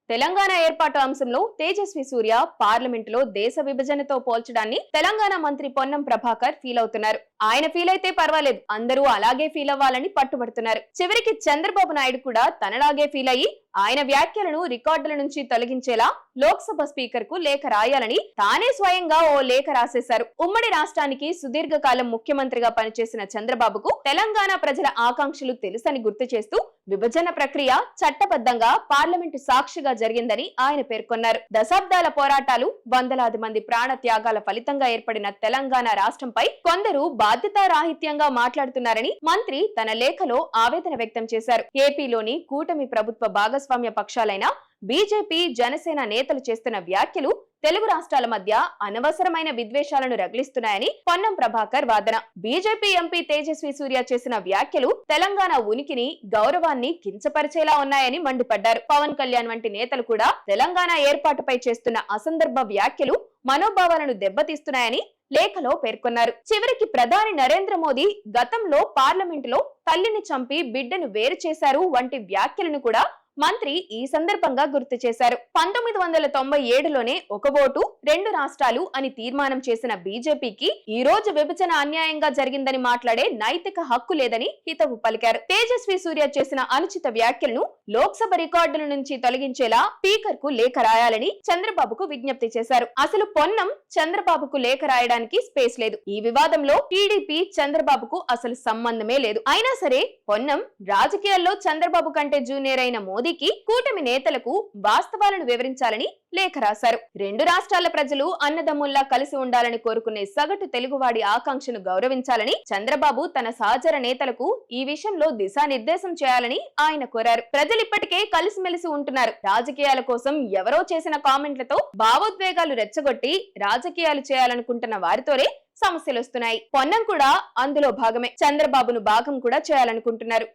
తెలంగాణ ఏర్పాటు అంశంలో తేజస్వి సూర్య పార్లమెంటులో దేశ విభజనతో పోల్చడాన్ని తెలంగాణ మంత్రి పొన్నం ప్రభాకర్ ఫీల్ అవుతున్నారు. ఆయన ఫీల్ అయితే పర్వాలేదు, అందరూ అలాగే ఫీల్ అవ్వాలని పట్టుబడుతున్నారు. చివరికి చంద్రబాబు నాయుడు కూడా తనలాగే ఫీల్ అయ్యి ఆయన వ్యాఖ్యలను రికార్డుల నుంచి తొలగించేలా లోక్సభ స్పీకర్ కు లేఖ రాయాలని తానే స్వయంగా ఓ లేఖ రాసేశారు. ఉమ్మడి రాష్ట్రానికి సుదీర్ఘకాలం ముఖ్యమంత్రిగా పనిచేసిన చంద్రబాబుకు తెలంగాణ ప్రజల ఆకాంక్షలు తెలుసని గుర్తు చేస్తూ విభజన ప్రక్రియ చట్టబద్ధంగా పార్లమెంటు సాక్షిగా జరిగిందని ఆయన పేర్కొన్నారు. దశాబ్దాల పోరాటాలు, వందలాది మంది ప్రాణ త్యాగాల ఫలితంగా ఏర్పడిన తెలంగాణ రాష్ట్రంపై కొందరు బాధ్యతారాహిత్యంగా మాట్లాడుతున్నారని మంత్రి తన లేఖలో ఆవేదన వ్యక్తం చేశారు. ఏపీలోని కూటమి ప్రభుత్వ భాగస్వామ్య పక్షాలైన బీజేపీ, జనసేన నేతలు చేస్తున్న వ్యాఖ్యలు తెలుగు రాష్ట్రాల మధ్య అనవసరమైన విద్వేషాలను రగిలిస్తున్నాయని పొన్నం ప్రభాకర్ వాదన. బీజేపీ ఎంపీ తేజస్వి సూర్య చేసిన వ్యాఖ్యలు తెలంగాణ ఉనికిని, గౌరవాన్ని కించపరిచేలా ఉన్నాయని మండిపడ్డారు. పవన్ కళ్యాణ్ వంటి నేతలు కూడా తెలంగాణ ఏర్పాటుపై చేస్తున్న అసందర్భ వ్యాఖ్యలు మనోభావాలను దెబ్బతీస్తున్నాయని లేఖలో పేర్కొన్నారు. చివరికి ప్రధాని నరేంద్ర మోదీ గతంలో పార్లమెంటులో తల్లిని చంపి బిడ్డను వేరు చేశారు వంటి వ్యాఖ్యలను కూడా మంత్రి ఈ సందర్భంగా గుర్తు చేశారు. 1997లోనే ఒక ఓటు, 2 రాష్ట్రాలు అని తీర్మానం చేసిన బీజేపీకి ఈ రోజు విభజన అన్యాయంగా జరిగిందని మాట్లాడే నైతిక హక్కు లేదని హితవు పలికారు. తేజస్వి సూర్య చేసిన అనుచిత వ్యాఖ్యలను లోక్సభ రికార్డుల నుంచి తొలగించేలా స్పీకర్ కు లేఖ రాయాలని చంద్రబాబుకు విజ్ఞప్తి చేశారు. అసలు పొన్నం చంద్రబాబుకు లేఖ రాయడానికి స్పేస్ లేదు. ఈ వివాదంలో టీడీపీ, చంద్రబాబుకు అసలు సంబంధమే లేదు. అయినా సరే పొన్నం రాజకీయాల్లో చంద్రబాబు కంటే జూనియర్ అయిన మోదీకి, కూటమి నేతలకు వాస్తవాలను వివరించాలని లేఖ రాశారు. 2 రాష్ట్రాల ప్రజలు అన్నదమ్ముల్లా కలిసి ఉండాలని కోరుకునే సగటు తెలుగువాడి ఆకాంక్షను గౌరవించాలని చంద్రబాబు తన సహచర నేతలకు ఈ విషయంలో దిశానిర్దేశం చేయాలని ఆయన కోరారు. ప్రజలు ఇప్పటికే కలిసిమెలిసి ఉంటున్నారు. రాజకీయాల కోసం ఎవరో చేసిన కామెంట్లతో భావోద్వేగాలు రెచ్చగొట్టి రాజకీయాలు చేయాలనుకుంటున్న వారితోనే సమస్యలు వస్తున్నాయి. పొన్నం కూడా అందులో భాగమే. చంద్రబాబును భాగం కూడా చేయాలనుకుంటున్నారు.